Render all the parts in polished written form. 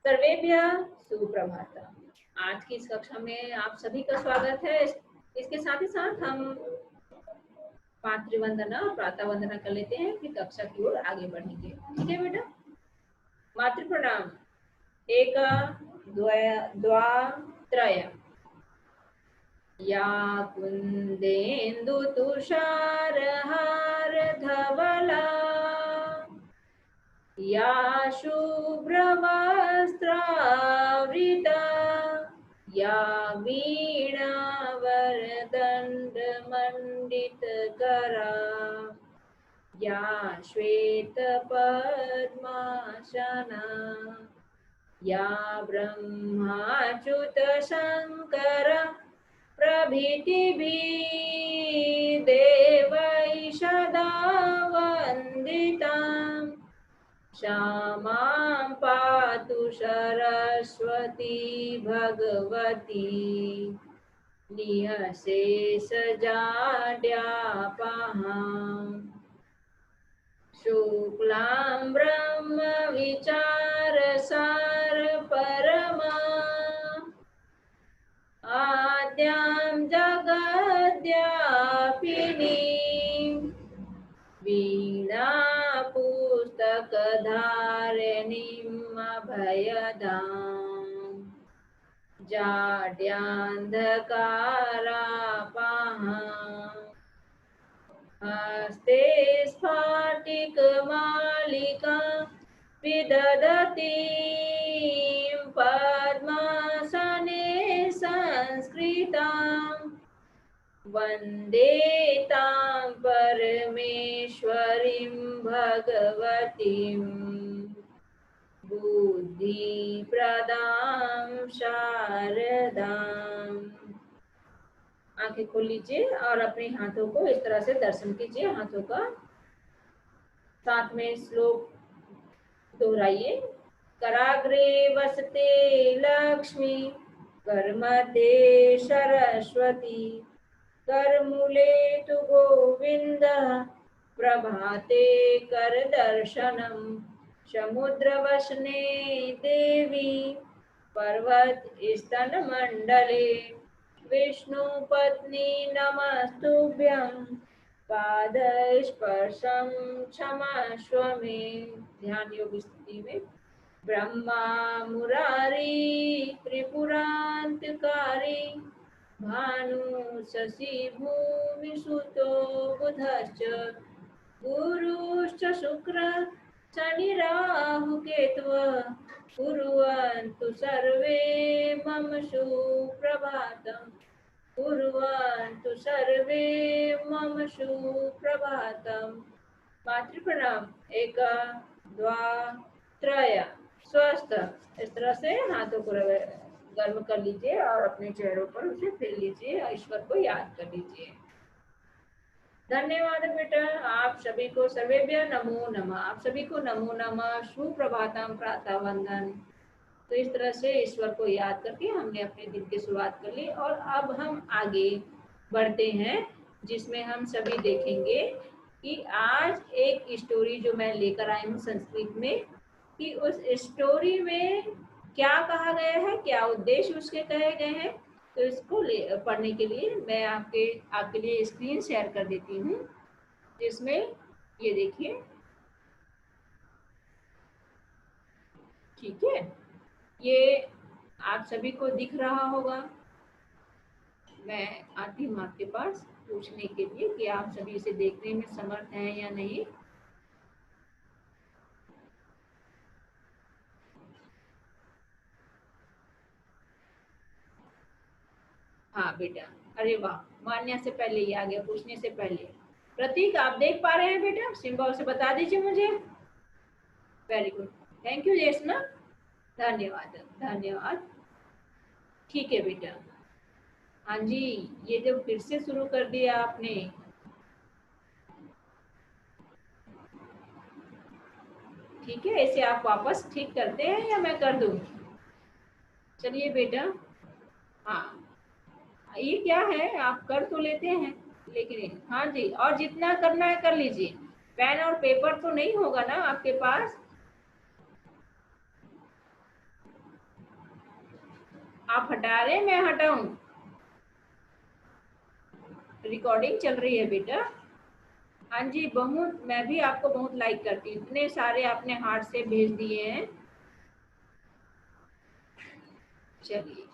सर्वेभ्यः सुप्रभातम्। आज की इस कक्षा में आप सभी का स्वागत है। इसके साथ ही साथ हम मातृवंदना और प्रातः वंदना कर लेते हैं, फिर कक्षा की ओर आगे बढ़ेंगे। ठीक है बेटा। मातृ प्रणाम। एक द्वा त्रय। या कुन्देन्दु तुषार हार धवला, या शुभ्रवस्त्रावृता, या वीणावरदण्डमण्डितकरा, या श्वेतपद्मासना, या ब्रह्माच्युतशङ्कर प्रभृतिभिः देवैः सदा वन्दिताम्। क्षमां पातु सरस्वती भगवती निःशेषजाड्यापहाम्। शुक्लां ब्रह्मविचारसार परमा, आद्यां जगद्व्यापिनीं, वीणा पुस्तकधारिणीम् अभयदाम्, जाड्यान्धकारापहाम्। हस्ते स्फाटिकमालिका विदधतीं, पद्मासने संस्कृताम्, वन्दे तां परमेश्वरीं भगवतीं बुद्धिप्रदां शारदाम्। आंखें खोल लीजिए और अपने हाथों को इस तरह से दर्शन कीजिए। हाथों का साथ में श्लोक दोहराइए। कराग्रे वसते लक्ष्मी, करमध्ये सरस्वती, करमूले तु गोविन्दः, प्रभाते करदर्शनम्, समुद्रवसने देवी, पर्वतस्तनमण्डले, विष्णुपत्नी नमस्तुभ्यं, पादस्पर्शं क्षमस्व मे। ध्यान योग स्थिति में ब्रह्मा मुरारी त्रिपुरान्तकारी, भानु शशि भूमिसुतो बुधश्च, गुरुश्च शुक्र शनिराहु केतवः, कुर्वन्तु सर्वे मम सुप्रभातम्, कुर्वन्तु सर्वे मम सुप्रभातम्। मातृ प्रणाम। एक द्वा त्रय। स्वस्थ। इस तरह से हाथों को गर्म कर लीजिए और अपने चेहरों पर उसे फिर लीजिए और ईश्वर को याद कर लीजिए। धन्यवाद बेटा। आप सभी को सर्वेभ्य नमो नमः। आप सभी को नमो नमः, सुप्रभातम, प्रातः वंदन। तो इस तरह से ईश्वर को याद करके हमने अपने दिन की शुरुआत कर ली और अब हम आगे बढ़ते हैं, जिसमें हम सभी देखेंगे कि आज एक स्टोरी जो मैं लेकर आई हूँ संस्कृत में, कि उस स्टोरी में क्या कहा गया है, क्या उद्देश्य उसके कहे गए हैं। तो इसको पढ़ने के लिए मैं आपके लिए स्क्रीन शेयर कर देती हूँ, जिसमें ये देखिए। ठीक है, ये आप सभी को दिख रहा होगा। मैं आती हूँ आपके पास पूछने के लिए कि आप सभी इसे देखने में समर्थ हैं या नहीं। हाँ बेटा, अरे वाह, मान्या से पहले ही आ गया, पूछने से पहले। प्रतीक, आप देख पा रहे हैं बेटा? सिंबल से बता दीजिए मुझे। वेरी गुड, थैंक यू जेसना, धन्यवाद धन्यवाद। ठीक है बेटा। हाँ जी, ये जो फिर से शुरू कर दिया आपने, ठीक है, इसे आप वापस ठीक करते हैं या मैं कर दूं? चलिए बेटा। हाँ, ये क्या है, आप कर तो लेते हैं लेकिन, हाँ जी, और जितना करना है कर लीजिए। पेन और पेपर तो नहीं होगा ना आपके पास? आप हटा रहे हैं, मैं हटाऊं? रिकॉर्डिंग चल रही है बेटा। हाँ जी, बहुत, मैं भी आपको बहुत लाइक करती हूँ, इतने सारे आपने हार्ट से भेज दिए हैं। चलिए,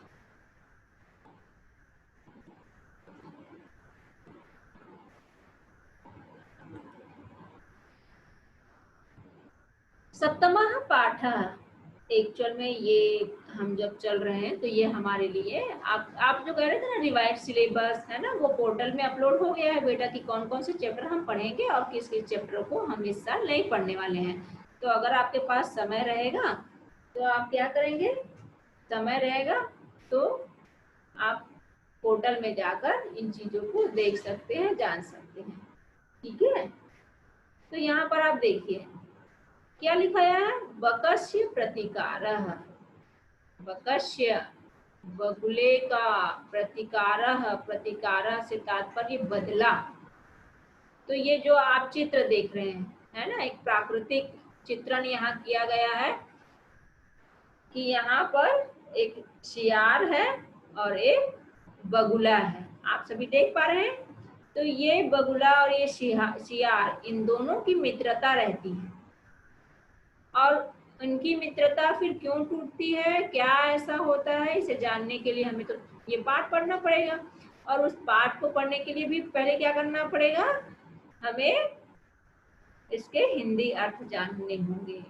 सप्तमः पाठः, एक्चुअल में ये हम जब चल रहे हैं तो ये हमारे लिए, आप जो कह रहे थे ना रिवाइज सिलेबस है ना, वो पोर्टल में अपलोड हो गया है बेटा कि कौन कौन से चैप्टर हम पढ़ेंगे और किस किस चैप्टर को हम इस साल नहीं पढ़ने वाले हैं। तो अगर आपके पास समय रहेगा तो आप क्या करेंगे, समय रहेगा तो आप पोर्टल में जाकर इन चीजों को देख सकते हैं, जान सकते हैं। ठीक है, तो यहाँ पर आप देखिए क्या लिखाया है, वकस्य प्रतिकारः, वकस्य बगुले का, प्रतिकारः, प्रतिकारः से तात्पर्य बदला। तो ये जो आप चित्र देख रहे हैं है ना, एक प्राकृतिक चित्रण यहाँ किया गया है कि यहाँ पर एक शियार है और एक बगुला है, आप सभी देख पा रहे हैं। तो ये बगुला और ये शियार, इन दोनों की मित्रता रहती है, और उनकी मित्रता फिर क्यों टूटती है, क्या ऐसा होता है, इसे जानने के लिए हमें तो ये पाठ पढ़ना पड़ेगा। और उस पाठ को पढ़ने के लिए भी पहले क्या करना पड़ेगा, हमें इसके हिंदी अर्थ जानने होंगे।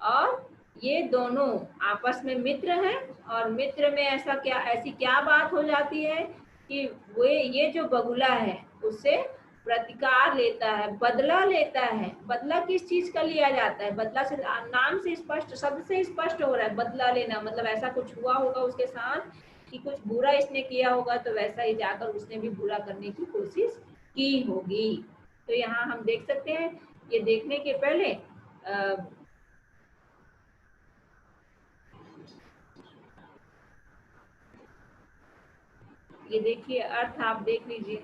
और ये दोनों आपस में मित्र हैं, और मित्र में ऐसी क्या बात हो जाती है कि ये जो बगुला है उससे प्रतिकार लेता है, बदला लेता है। बदला किस चीज का लिया जाता है, बदला से नाम से स्पष्ट, शब्द से स्पष्ट हो रहा है, बदला लेना मतलब ऐसा कुछ हुआ होगा उसके साथ कि कुछ बुरा इसने किया होगा, तो वैसा ही जाकर उसने भी बुरा करने की कोशिश की होगी। तो यहाँ हम देख सकते हैं, ये देखने के पहले ये देखिए अर्थ आप देख लीजिए,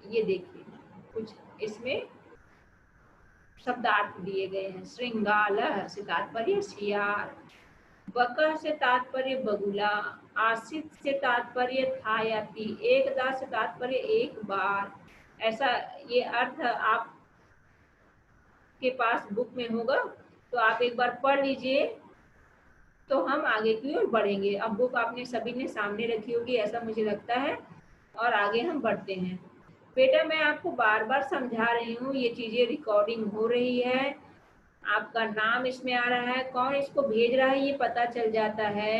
ये देखिए कुछ इसमें शब्दार्थ दिए गए हैं। श्रृंगालः से तात्पर्य शियार, बकः से तात्पर्य बगुला, आसित से तात्पर्य था या थी, एकदा से तात्पर्य एक बार। ऐसा ये अर्थ आप के पास बुक में होगा, तो आप एक बार पढ़ लीजिए, तो हम आगे की ओर बढ़ेंगे। अब बुक आपने सभी ने सामने रखी होगी ऐसा मुझे लगता है, और आगे हम बढ़ते हैं। बेटा मैं आपको बार बार समझा रही हूँ, ये चीजें रिकॉर्डिंग हो रही है, आपका नाम इसमें आ रहा है, कौन इसको भेज रहा है ये पता चल जाता है।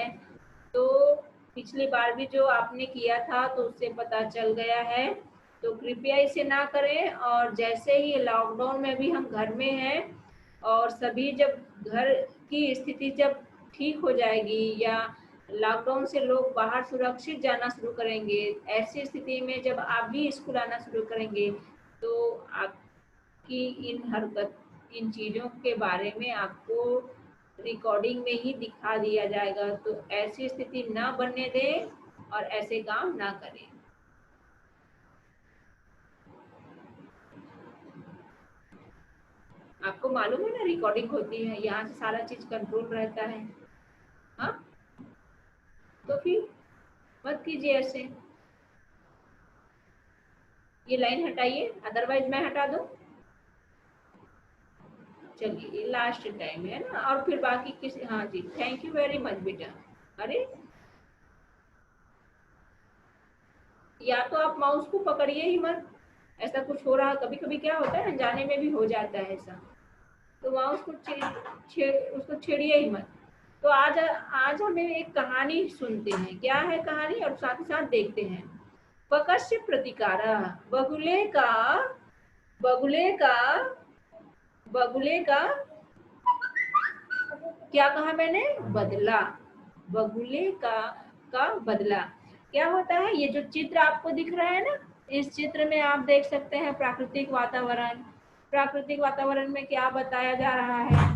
तो पिछली बार भी जो आपने किया था तो उससे पता चल गया है, तो कृपया इसे ना करें। और जैसे ही लॉकडाउन में भी हम घर में हैं, और सभी जब घर की स्थिति जब ठीक हो जाएगी या लॉकडाउन से लोग बाहर सुरक्षित जाना शुरू करेंगे, ऐसी स्थिति में जब आप भी स्कूल आना शुरू करेंगे, तो आपकी इन चीज़ों के बारे में आपको रिकॉर्डिंग में ही दिखा दिया जाएगा। तो ऐसी स्थिति ना बनने दें और ऐसे काम ना करें। आपको मालूम है ना रिकॉर्डिंग होती है, यहाँ से सारा चीज कंट्रोल रहता है। हाँ, तो फिर मत कीजिए ऐसे, ये लाइन हटाइए, अदरवाइज मैं हटा दूं। चलिए ये लास्ट टाइम है ना, और फिर बाकी किसी, हाँ जी थैंक यू वेरी मच बेटा। अरे या तो आप माउस को पकड़िए ही मत, ऐसा कुछ हो रहा, कभी कभी क्या होता है अनजाने में भी हो जाता है ऐसा, तो माउस को उसको छेड़िए ही मत। तो आज हम एक कहानी सुनते हैं, क्या है कहानी, और साथ ही साथ देखते हैं। वकस्य प्रतिकारः, बगुले का बगुले का क्या कहा मैंने, बदला, बगुले का बदला। क्या होता है, ये जो चित्र आपको दिख रहा है ना, इस चित्र में आप देख सकते हैं प्राकृतिक वातावरण। प्राकृतिक वातावरण में क्या बताया जा रहा है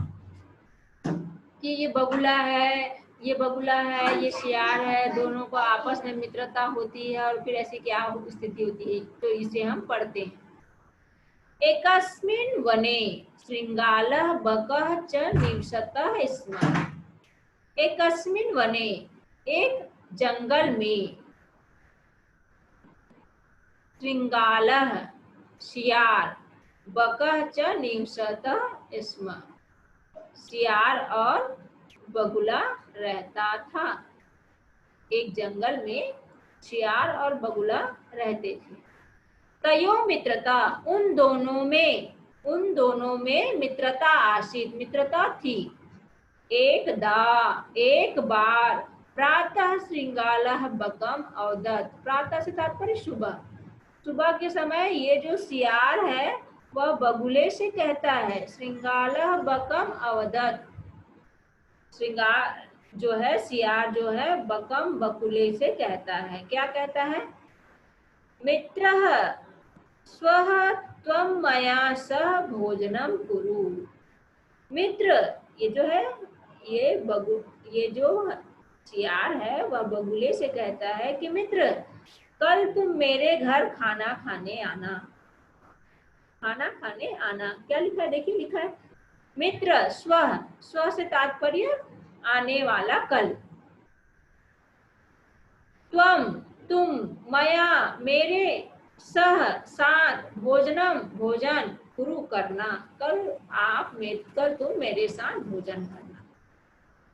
कि ये बगुला है, ये शियार है, दोनों को आपस में मित्रता होती है, और फिर ऐसी क्या स्थिति होती है, तो इसे हम पढ़ते हैं। एकस्मिन् वने शृंगालः बकः च निवसतः स्म। एकस्मिन् वने, एक जंगल में, श्रृंगालः सियार, बकः च निवसतः स्म, सियार और बगुला रहता था। एक जंगल में सियार और बगुला रहते थे। तयो मित्रता, उन दोनों में मित्रता आसीत, मित्रता थी। एक बार प्रातः श्रृंगालः बकम अवदत्, प्रातः से तात्पर्य सुबह, सुबह के समय ये जो सियार है वह बगुले से कहता है, श्रृंगालः बकम अवदत्, श्रृंगार जो है सियार जो है बकम बकुले से कहता है, क्या कहता है? मित्रः स्वः त्वं मया सह भोजनम कुरु। मित्र, ये जो है ये जो सियार है वह बगुले से कहता है कि मित्र, कल तुम मेरे घर खाना खाने आना, खाना खाने आना। क्या लिखा है? देखिए लिखा है मित्र स्व से तात्पर्य आने वाला कल, त्वम तुम, मया मेरे, सह साथ, भोजनम भोजन, कुरु करना, कल तुम मेरे साथ भोजन करना।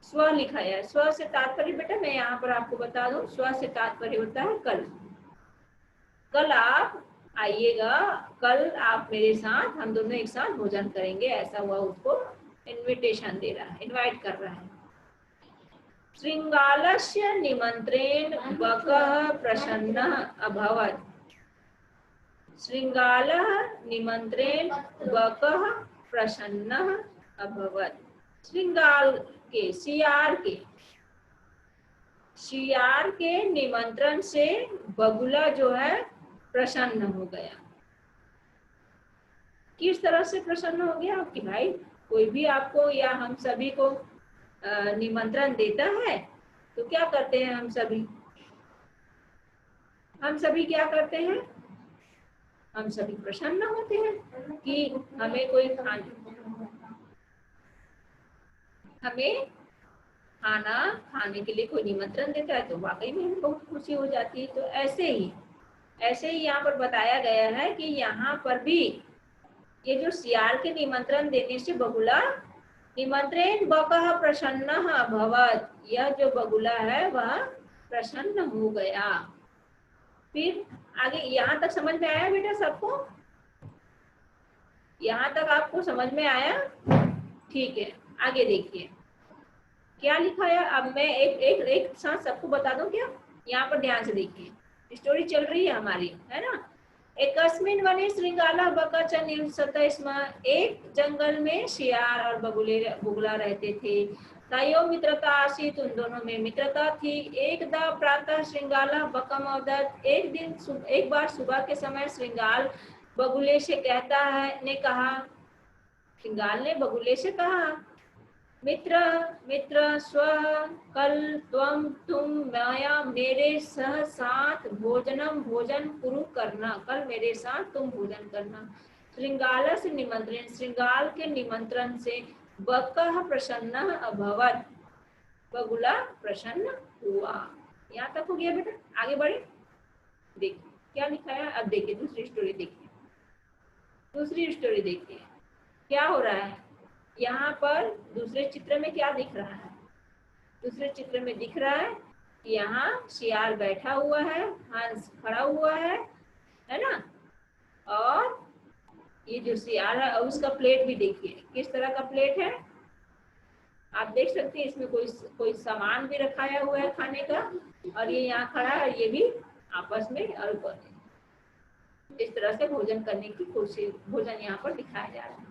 स्व लिखा है, स्व से तात्पर्य बेटा मैं यहाँ पर आपको बता दूं, स्व से तात्पर्य होता है कल, कल आप आइएगा, कल आप मेरे साथ, हम दोनों एक साथ भोजन करेंगे, ऐसा हुआ, उसको इनविटेशन दे रहा है, इनवाइट कर रहा है। श्रृंगालस्य निमंत्रेण बकः प्रसन्नः अभवत्, श्रृंगालः निमंत्रेण बकः प्रसन्नः अभवत्, श्रृंगाल के सियार के निमंत्रण से बगुला जो है प्रसन्न हो गया। किस तरह से प्रसन्न हो गया? कि भाई कोई भी आपको या हम सभी को निमंत्रण देता है तो क्या करते हैं हम सभी क्या करते हैं? हम सभी प्रसन्न होते हैं कि हमें खाना खाने के लिए कोई निमंत्रण देता है तो वाकई में हमें बहुत खुशी हो जाती है। तो ऐसे ही यहाँ पर बताया गया है कि यहाँ पर भी ये जो सियार के निमंत्रण देने से बगुला, निमंत्रण बकः प्रसन्नः अभवत्, यह जो बगुला है वह प्रसन्न हो गया। फिर आगे यहाँ तक समझ में आया बेटा सबको? यहाँ तक आपको समझ में आया? ठीक है, आगे देखिए क्या लिखा है। अब मैं एक साथ सबको बता दूं क्या? यहाँ पर ध्यान से देखिए, स्टोरी चल रही है हमारी, है ना। एकस्मिन् वने श्रृंगालः बकः च निवसतः स्म, एक जंगल में सियार और बगुला रहते थे। तयोः मित्रता आसीत्, उन दोनों में मित्रता थी। एकदा प्रातः श्रृंगालः बकम अवदत्, एक बार सुबह के समय श्रृंगाल बगुले से कहा, श्रृंगाल ने बगुले से कहा, मित्र स्व, कल तुम मया मेरे साथ भोजन कुरु करना, कल मेरे साथ तुम भोजन करना। श्रृंगाल से निमंत्रण, श्रृंगाल के निमंत्रण से बकः प्रसन्न अभवत्, बगुला प्रसन्न हुआ। यहाँ तक हो गया बेटा, आगे बढ़े। देखिए क्या लिखा है। अब देखिए दूसरी स्टोरी देखिए क्या हो रहा है। यहाँ पर दूसरे चित्र में क्या दिख रहा है? दूसरे चित्र में दिख रहा है कि यहाँ सियार बैठा हुआ है, हंस खड़ा हुआ है ना। और ये जो सियार है उसका प्लेट भी देखिए किस तरह का प्लेट है, आप देख सकते हैं। इसमें कोई सामान भी रखाया हुआ है खाने का, और ये यहाँ खड़ा है, ये भी आपस में और इस तरह से भोजन करने की कोशिश, भोजन यहाँ पर दिखाया जा रहा है।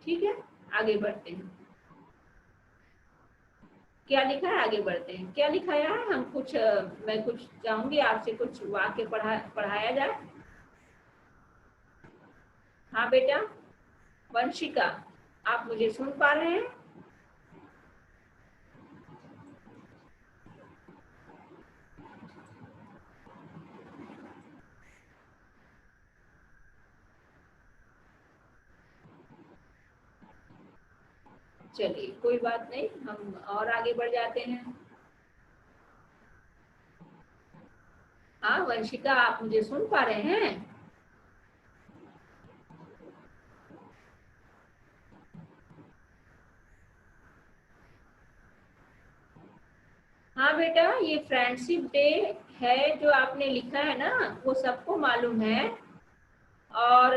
ठीक है, आगे बढ़ते हैं। क्या लिखा है, आगे बढ़ते हैं। क्या लिखाया है, मैं कुछ चाहूंगी आपसे, कुछ वाक्य पढ़ाया जाए। हाँ बेटा वंशिका, आप मुझे सुन पा रहे हैं? चलिए कोई बात नहीं, हम और आगे बढ़ जाते हैं। हाँ वंशिका, आप मुझे सुन पा रहे हैं? हाँ बेटा, ये फ्रेंडशिप डे है जो आपने लिखा है ना, वो सबको मालूम है। और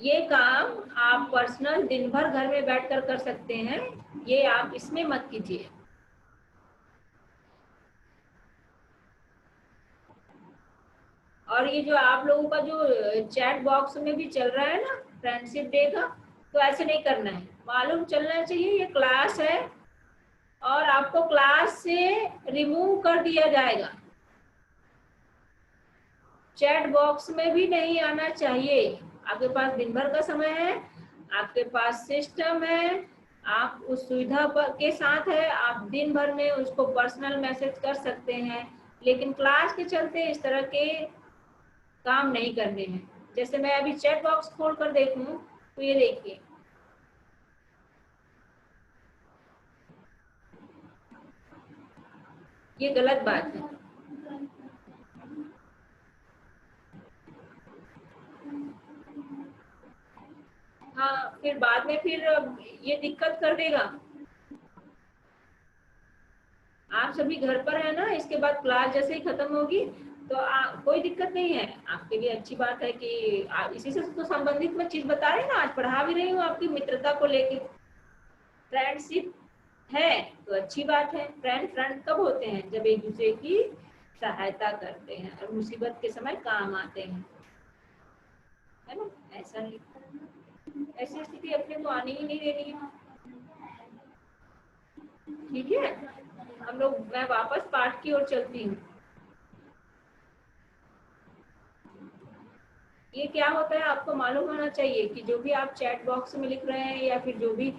ये काम आप पर्सनल दिन भर घर में बैठकर कर सकते हैं, ये आप इसमें मत कीजिए। और ये जो आप लोगों का जो चैट बॉक्स में भी चल रहा है ना फ्रेंडशिप डे का, तो ऐसे नहीं करना है, मालूम चलना चाहिए ये क्लास है और आपको क्लास से रिमूव कर दिया जाएगा। चैट बॉक्स में भी नहीं आना चाहिए। आपके पास दिन भर का समय है, आपके पास सिस्टम है, आप उस सुविधा के साथ है, आप दिन भर में उसको पर्सनल मैसेज कर सकते हैं, लेकिन क्लास के चलते इस तरह के काम नहीं करने हैं। जैसे मैं अभी चैट बॉक्स खोल कर देखूं तो ये देखिए, ये गलत बात है। हाँ फिर बाद में फिर ये दिक्कत कर देगा। आप सभी घर पर है ना, इसके बाद क्लास जैसे ही खत्म होगी तो कोई दिक्कत नहीं है, आपके लिए अच्छी बात है कि इसी से तो संबंधित मैं चीज बता रही ना, आज पढ़ा भी रही हूँ आपकी मित्रता को लेके। फ्रेंडशिप है तो अच्छी बात है। फ्रेंड फ्रेंड कब होते हैं? जब एक दूसरे की सहायता करते हैं और मुसीबत के समय काम आते हैं, है ना? ऐसा नहीं, ऐसी स्थिति अपने को आनी ही नहीं देनी है। ठीक है, हम लोग, मैं वापस पाठ की ओर चलती हूँ। ये क्या होता है आपको मालूम होना चाहिए कि जो भी आप चैट बॉक्स में लिख रहे हैं या फिर जो भी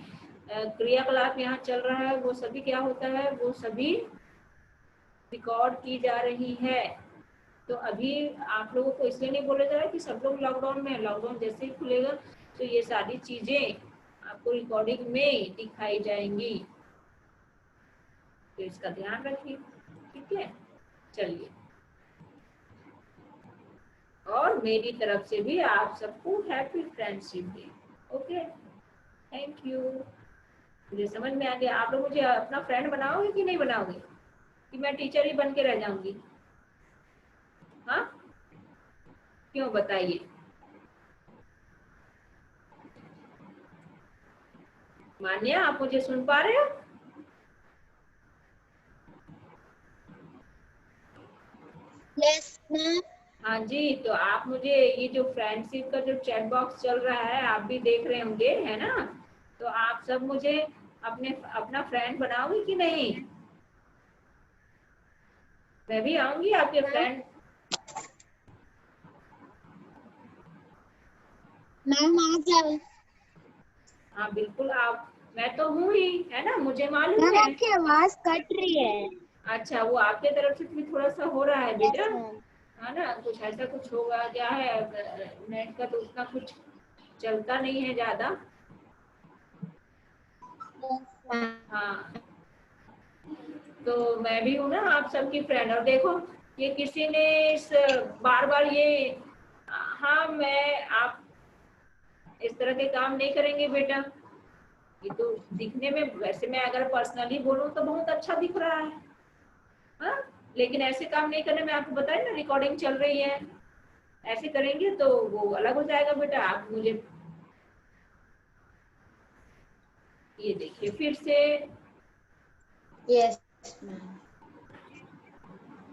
क्रियाकलाप यहाँ चल रहा है, वो सभी क्या होता है, वो सभी रिकॉर्ड की जा रही है। तो अभी आप लोगों को इसलिए नहीं बोला जा रहा है कि सब लोग लॉकडाउन में, लॉकडाउन जैसे ही खुलेगा तो ये सारी चीजें आपको रिकॉर्डिंग में दिखाई जाएंगी, तो इसका ध्यान रखिए। ठीक है, चलिए, और मेरी तरफ से भी आप सबको happy friendship day. Okay, thank you. मुझे समझ में आ गया। आप लोग मुझे अपना फ्रेंड बनाओगे कि नहीं बनाओगे, कि मैं टीचर ही बन के रह जाऊंगी? हाँ, क्यों बताइए? मान्या, आप मुझे सुन पा रहे हो? Yes ma'am. हाँ जी, तो आप मुझे ये जो फ्रेंडशिप का जो चैट बॉक्स चल रहा है आप भी देख रहे होंगे, है ना? तो आप सब मुझे अपना फ्रेंड बनाओगे कि नहीं? मैं भी आऊंगी आपके फ्रेंड। मैम आ जाओ। हाँ बिल्कुल, आप, मैं तो हूँ ही, है ना, मुझे मालूम मैम है। आपकी आवाज कट रही है। अच्छा, वो आपके तरफ से भी थोड़ा सा हो रहा है बेटा, यस मैम। है ना? कुछ ऐसा कुछ होगा क्या है, नेट का तो उतना कुछ चलता नहीं है ज्यादा। Yes ma'am. हाँ, तो मैं भी हूँ ना आप सबकी फ्रेंड। और देखो, ये किसी ने इस बार बार ये, हाँ, मैं, आप इस तरह के काम नहीं करेंगे बेटा। ये तो दिखने में, वैसे मैं अगर पर्सनली बोलूँ तो बहुत अच्छा दिख रहा है, हाँ, लेकिन ऐसे काम नहीं करने में, आपको बताया ना रिकॉर्डिंग चल रही है, ऐसे करेंगे तो वो अलग हो जाएगा बेटा। आप मुझे ये देखिए फिर से, यस मैम।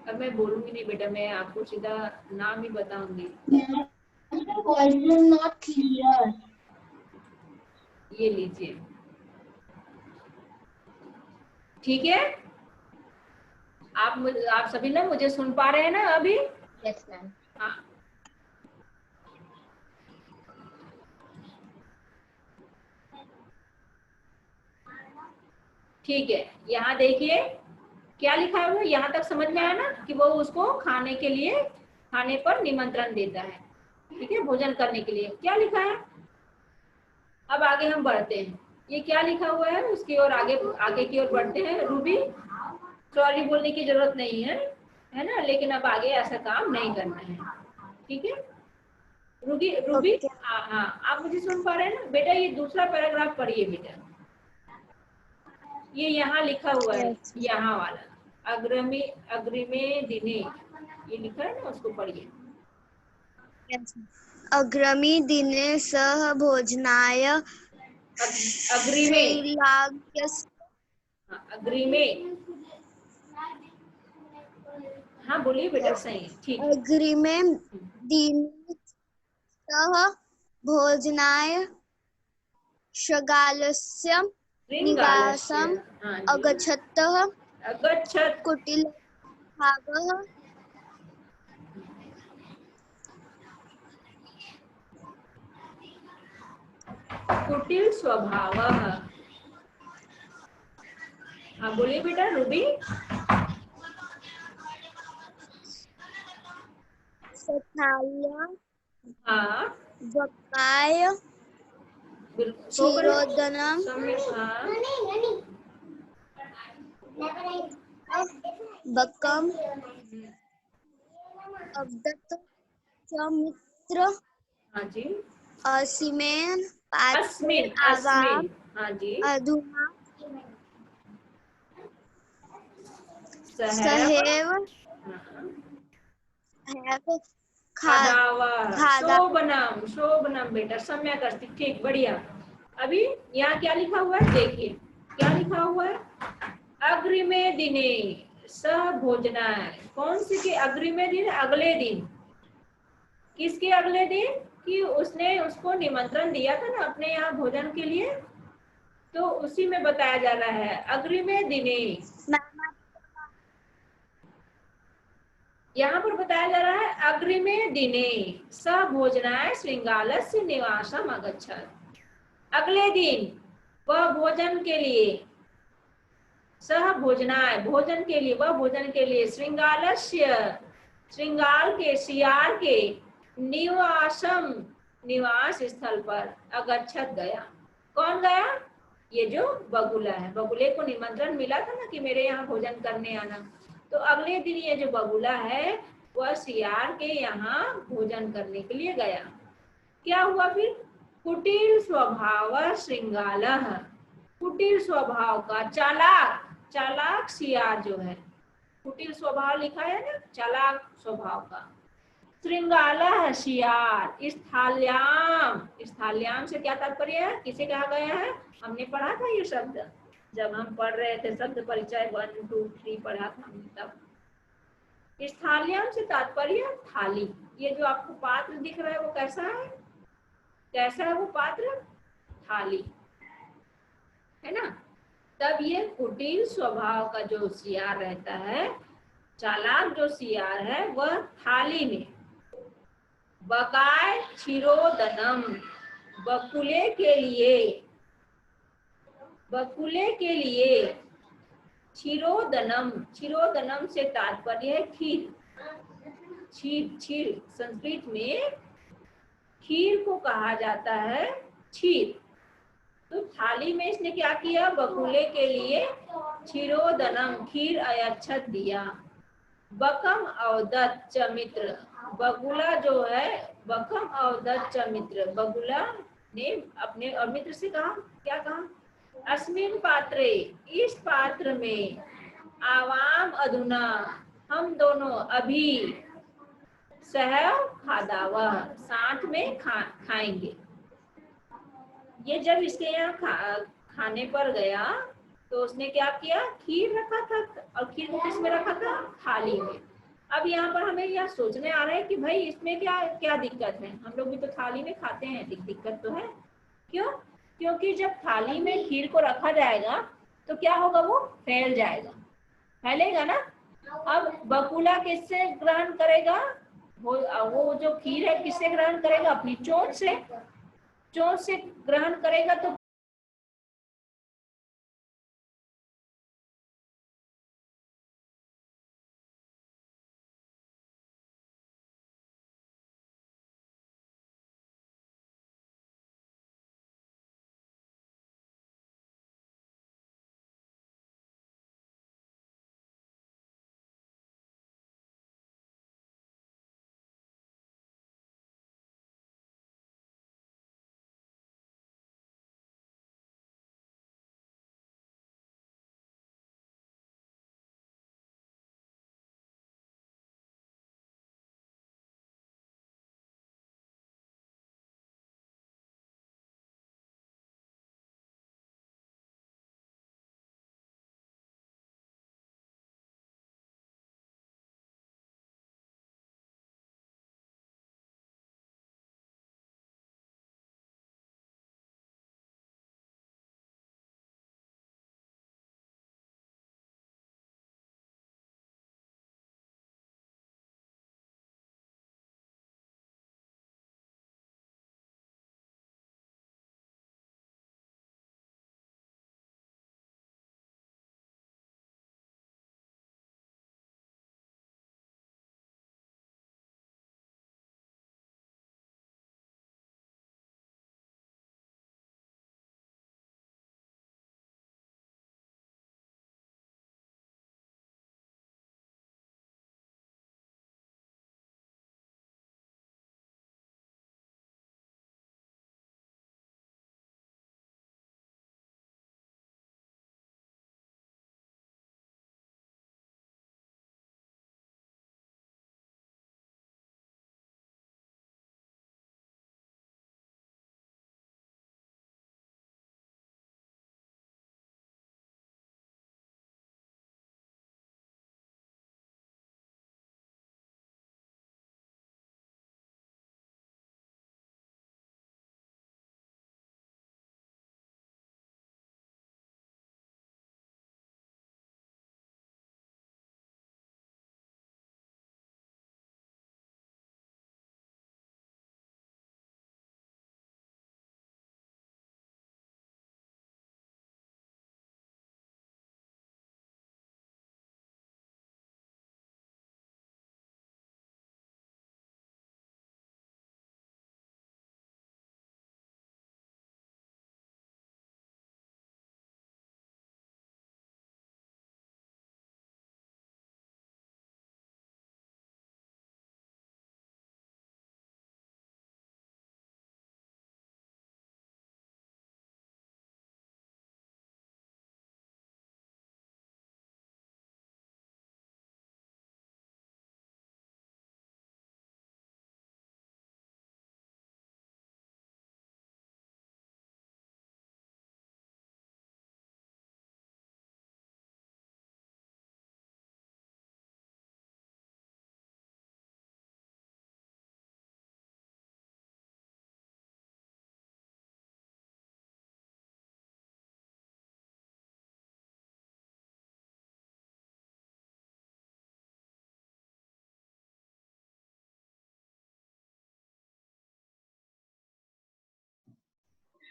अब मैं बोलूंगी नहीं बेटा, मैं आपको सीधा नाम ही बताऊंगी। Voice is not clear. ये लीजिए, ठीक है? आप सभी ना मुझे सुन पा रहे हैं ना अभी? Yes ma'am. हाँ, ठीक है, यहाँ देखिए क्या लिखा हुआ है, यहाँ तक समझ में आया ना कि वो उसको खाने के लिए, खाने पर निमंत्रण देता है, ठीक है, भोजन करने के लिए, क्या लिखा है। अब आगे हम बढ़ते हैं। ये क्या लिखा हुआ है उसकी ओर आगे आगे की ओर बढ़ते हैं। रूबी सॉरी बोलने की जरूरत नहीं है ना, लेकिन अब आगे ऐसा काम नहीं करना है, ठीक है। Ruby Ruby Okay. हाँ हाँ, आप मुझे सुन पा रहे हैं ना बेटा? ये दूसरा पैराग्राफ पढ़िए बेटा, ये यहाँ लिखा हुआ है, Yes. यहाँ वाला अग्रमी अग्रिमे दिने, ये लिखा है ना, उसको पढ़िए। Yes. अग्रमी दिने सह भोजनाय अग्रिमे, शैलाग्यस्य हाँ, अग्रिमे, हाँ बोलिए बेटा, yes. सही है, ठीक है। अग्रिमे दिने सह भोजनाय शृगालस्य श्रृंगालस्य, निवासम् हाँ जी, अगच्छतः अगच्छत्, कुटिलभागः कुटिल स्वभावः, हाँ बोलिए बेटा रूबी। सथाल्य हाँ बकाय बिल्कुल, सो करो, क्षीरोदनम हाँ बकम अब्दत च मित्र हाँ जी, असीमेन पात्रे अस्मिन आवाम अस्मिन, हाँ जी, अधुना सहैव, सहेव हाँ, हैव खादावा, खादा शोभनम शोभनम बेटा, सम्यक अस्ति, ठीक, बढ़िया। अभी यहाँ क्या लिखा हुआ है देखिए, क्या लिखा हुआ है? अग्रिमे दिने सह भोजनाय, कौन सी के अग्रिमे दिन? अगले दिन। किसके अगले दिन? कि उसने उसको निमंत्रण दिया था ना अपने यहाँ भोजन के लिए, तो उसी में बताया जा रहा है अग्रिमे दिने। यहाँ पर बताया जा रहा है अग्रिमे दिने स भोजनाय श्रृंगालस्य निवासम अगच्छत्, अगले दिन वह भोजन के लिए, सह भोजनाय भोजन के लिए, वह भोजन के लिए, श्रृंगालस्य श्रृंगाल के, सियार के, निवासम निवास स्थल पर, अगच्छत गया। कौन गया? ये जो बगुला है, बगुले को निमंत्रण मिला था ना कि मेरे यहाँ भोजन करने आना, तो अगले दिन ये जो बगुला है वह सियार के यहाँ भोजन करने के लिए गया। क्या हुआ फिर? कुटिल स्वभाव श्रृंगालः, कुटिल स्वभाव का, चालाक चालाक सियार जो है, कुटिल स्वभाव लिखा है ना, चालाक स्वभाव का, श्रृंगालः सियार, स्थाल्याम, स्थाल्याम से क्या तात्पर्य है? किसे कहा गया है? हमने पढ़ा था ये शब्द जब हम पढ़ रहे थे शब्द परिचय 1 2 3 पढ़ा था हमने तब। स्थाल्याम से तात्पर्य थाली। ये जो आपको पात्र दिख रहा है वो कैसा है? कैसा है वो पात्र? थाली, है ना। तब ये कुटिल स्वभाव का जो सियार रहता है, चालाक जो सियार है, वह थाली में बकाय क्षीरोदनम, बकुले के लिए, बकुले के लिए क्षीरोदनम, क्षीरोदनम से तात्पर्य है खीर, क्षीर, क्षीर संस्कृत में खीर को कहा जाता है क्षीर। तो थाली में इसने क्या किया? बकुले के लिए क्षीरोदनम, खीर अयच्छत दिया। बकम अवदत च मित्र, बगुला जो है, बकम अवदत च मित्र, बगुला ने अपने और मित्र से कहा, क्या कहा? अस्मिन पात्रे, इस पात्र में, आवाम अधुना, हम दोनों अभी, सहव खादावा, साथ में खाएंगे। ये जब इसके यहाँ खाने पर गया तो उसने क्या किया? खीर रखा था, और खीर को किस में रखा था? थाली में। अब यहाँ पर हमें यह सोचने आ रहा है कि भाई इसमें क्या क्या दिक्कत है? हम लोग भी तो थाली में खाते हैं, दिक्कत तो है। क्यों? क्योंकि जब थाली में खीर को रखा जाएगा तो क्या होगा? वो फैल जाएगा, फैलेगा ना। अब बकुला किससे ग्रहण करेगा? वो जो खीर है किससे ग्रहण करेगा? अपनी चोंच से, चोंच से ग्रहण करेगा तो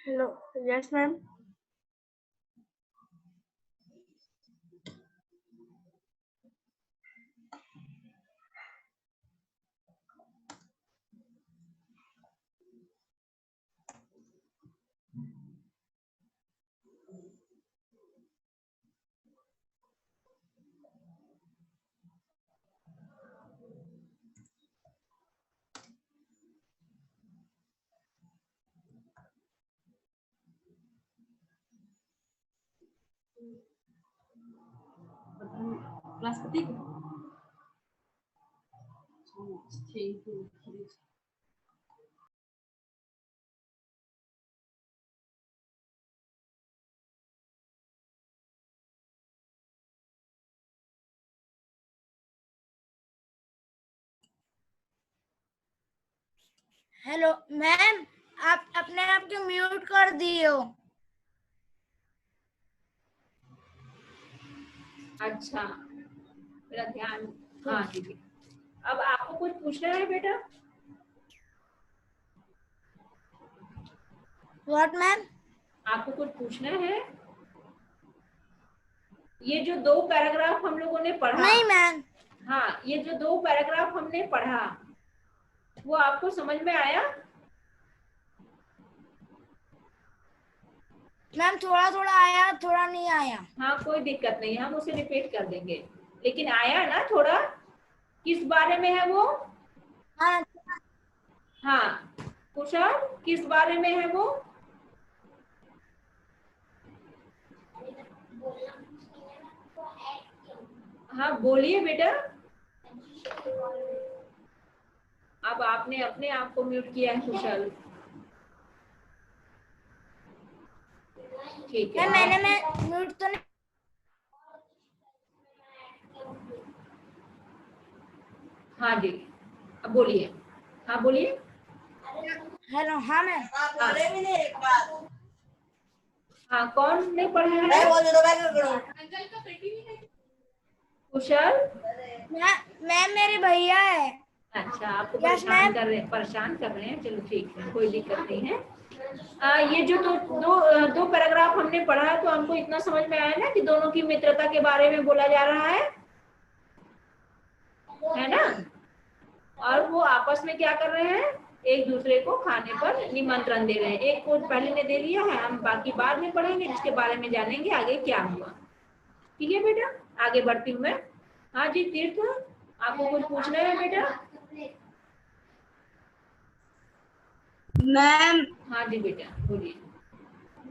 हेलो, यस मैम। क्लासपति हेलो मैम, आप अपने आप को म्यूट कर दियो। अच्छा, मेरा ध्यान। हाँ दीदी, अब आपको कुछ पूछना है बेटा? What ma'am? आपको कुछ पूछना है? ये जो 2 पैराग्राफ हम लोगों ने पढ़ा, नहीं मैम। हाँ, ये जो 2 पैराग्राफ हमने पढ़ा वो आपको समझ में आया? मैम थोड़ा थोड़ा आया, थोड़ा नहीं आया। हाँ, कोई दिक्कत नहीं, हम उसे रिपीट कर देंगे, लेकिन आया ना थोड़ा? किस बारे में है वो? हाँ हाँ, कुशल, किस बारे में है वो? हाँ बोलिए बेटा। अब आपने अपने आप को म्यूट किया है कुशल। ठीक है, मैम, मैंने म्यूट तो नहीं। हाँ जी, अब बोलिए। हाँ बोलिए। हेलो, हाँ मैम। बोले भी नहीं एक बार। हाँ, कौन ने पढ़ा है? कुशल। मैम मेरे भैया है। अच्छा, आपको यस मैम। परेशान कर रहे हैं, चलो ठीक है, कोई दिक्कत नहीं है। ये जो दो पैराग्राफ हमने पढ़ा है, तो हमको इतना समझ में आया ना कि दोनों की मित्रता के बारे में बोला जा रहा है ना? और वो आपस में क्या कर रहे हैं? एक दूसरे को खाने पर निमंत्रण दे रहे हैं। एक को पहले ने दे दिया है, हम बाकी बाद में पढ़ेंगे, जिसके बारे में जानेंगे आगे क्या हुआ। ठीक है बेटा, आगे बढ़ती हूँ मैं। हाँ जी तीर्थ, आपको कुछ पूछना है बेटा? मैम हाँ जी बेटा, बोलिए।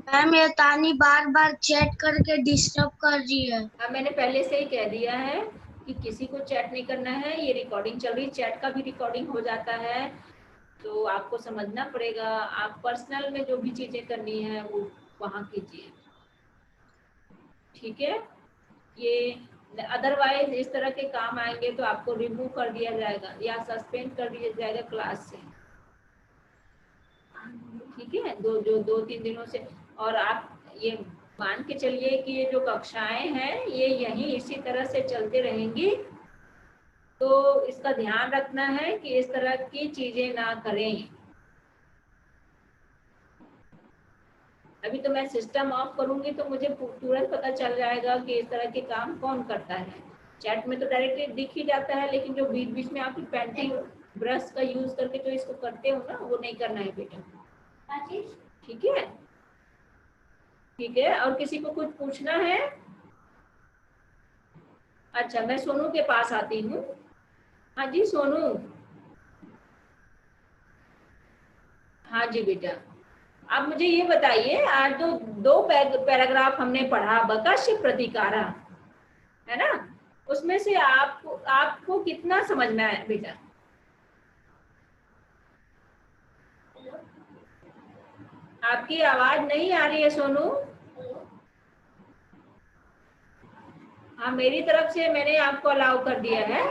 मैम ये तानी बार बार चैट करके डिस्टर्ब कर रही है। हाँ, मैंने पहले से ही कह दिया है कि किसी को चैट नहीं करना है, ये रिकॉर्डिंग चल रही है, चैट का भी रिकॉर्डिंग हो जाता है, तो आपको समझना पड़ेगा। आप पर्सनल में जो भी चीजें करनी है वो वहाँ कीजिए, ठीक है? ये अदरवाइज इस तरह के काम आएंगे तो आपको रिमूव कर दिया जाएगा या सस्पेंड कर दिया जाएगा क्लास से, ठीक है? 2-3 दिनों से। और आप ये मान के चलिए कि ये जो कक्षाएं हैं ये यहीं इसी तरह से चलते रहेंगी, तो इसका ध्यान रखना है कि इस तरह की चीजें ना करें। अभी तो मैं सिस्टम ऑफ करूंगी तो मुझे तुरंत पता चल जाएगा कि इस तरह के काम कौन करता है। चैट में तो डायरेक्टली दिख ही जाता है, लेकिन जो बीच बीच में आप पेंटिंग ब्रश का यूज करके जो इसको करते हो ना, वो नहीं करना है बेटा, ठीक है? ठीक है, और किसी को कुछ पूछना है? अच्छा, मैं सोनू के पास आती हूँ। हाँ जी सोनू। हाँ जी बेटा, आप मुझे ये बताइए, आज दो पैराग्राफ हमने पढ़ा, बकस्य प्रतिकारा, है ना? उसमें से आपको कितना समझ में आया बेटा? आपकी आवाज नहीं आ रही है सोनू। हाँ, मेरी तरफ से मैंने आपको अलाउ कर दिया है।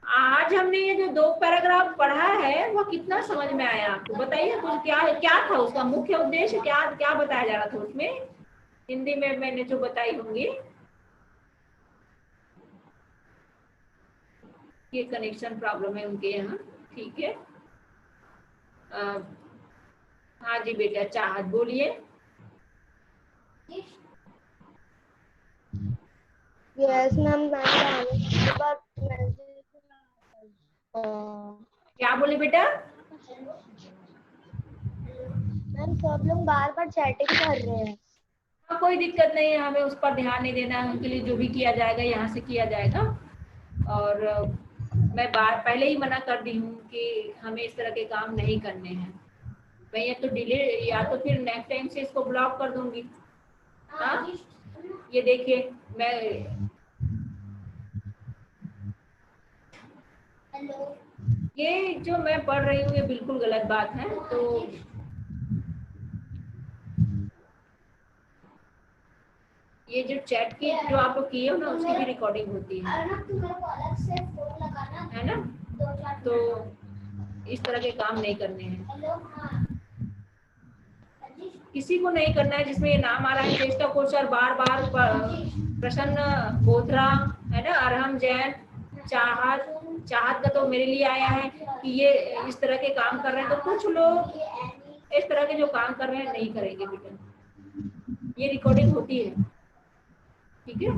आज हमने ये जो 2 पैराग्राफ पढ़ा है वो कितना समझ में आया आपको? बताइए कुछ, क्या क्या था उसका मुख्य उद्देश्य, क्या क्या बताया जा रहा था उसमें? हिंदी में मैंने जो बताई होंगी। ये कनेक्शन प्रॉब्लम है उनके यहाँ, ठीक है? हाँ हाँ जी बेटा, चाहत बोलिए। Yes ma'am. क्या बोले बेटा? मैम सब लोग बार बार चैटिंग कर रहे हैं। हाँ, कोई दिक्कत नहीं है, हमें उस पर ध्यान नहीं देना है, उनके लिए जो भी किया जाएगा यहाँ से किया जाएगा। और मैं पहले ही मना कर दी हूँ कि हमें इस तरह के काम नहीं करने हैं। मैं या तो डिलीट या तो फिर नेक्स्ट टाइम से इसको ब्लॉक कर दूंगी। हाँ, ये देखिए, मैं ये जो मैं पढ़ रही हूँ ये बिल्कुल गलत बात है। तो ये जो चैट की जो आप लोग किए हो ना, उसकी भी रिकॉर्डिंग होती है ना? तो इस तरह के काम नहीं करने हैं, किसी को नहीं करना है। जिसमें ये नाम आ रहा है चेष्टा कोचर, बार बार प्रसन्न बोथरा, है ना, अरहम जैन, चाहत का तो मेरे लिए आया है कि ये इस तरह के काम कर रहे हैं। तो कुछ लोग इस तरह के जो काम कर रहे हैं नहीं करेंगे बेटा, ये रिकॉर्डिंग होती है, ठीक है?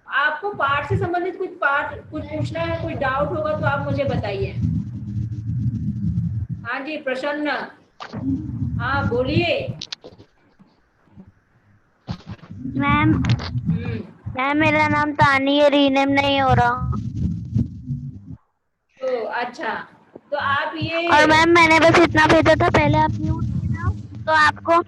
आपको पाठ से संबंधित कुछ पूछना है, कोई डाउट होगा तो आप मुझे बताइए। हाँ जी प्रसन्न, हाँ बोलिए। मैम मेरा नाम तानी है, रीनेम नहीं हो रहा। तो अच्छा, तो आप ये और मैम मैंने बस इतना भेजा था, पहले आप म्यूट थे ना, तो आपको